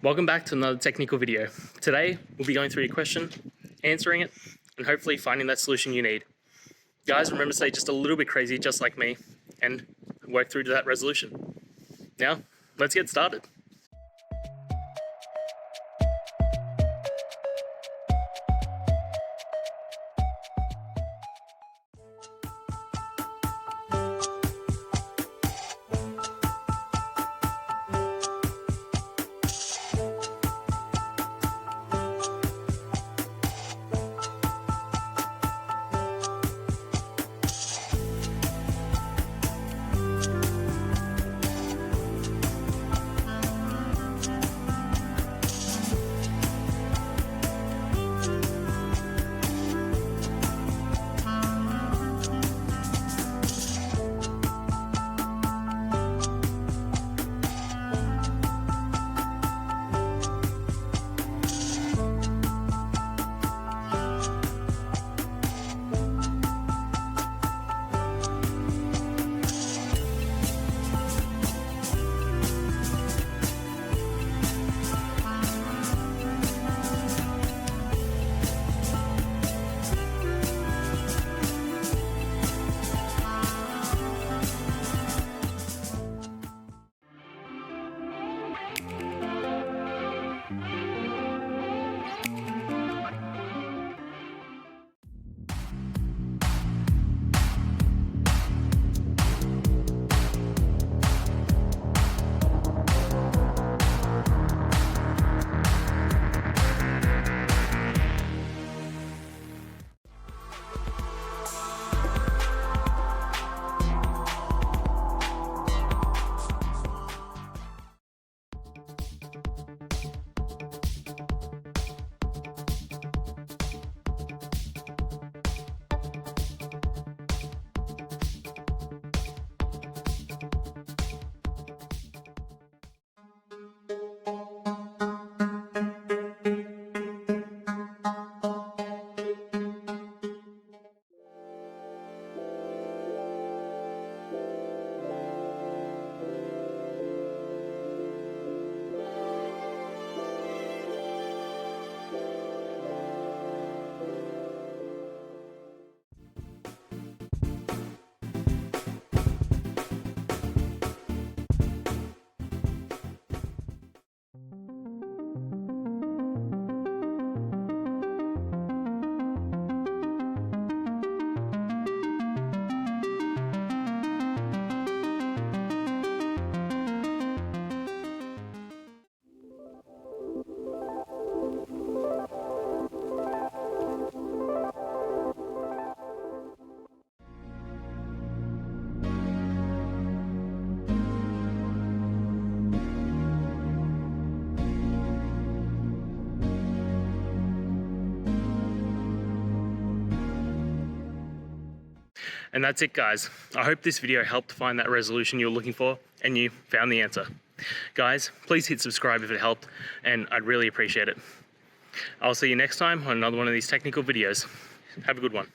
Welcome back to another technical video. Today, we'll be going through your question, answering it, and hopefully finding that solution you need. Guys, remember to stay just a little bit crazy, just like me, and work through to that resolution. Now, let's get started. And that's it, guys. I hope this video helped find that resolution you're looking for and you found the answer. Guys, please hit subscribe if it helped, and I'd really appreciate it. I'll see you next time on another one of these technical videos. Have a good one.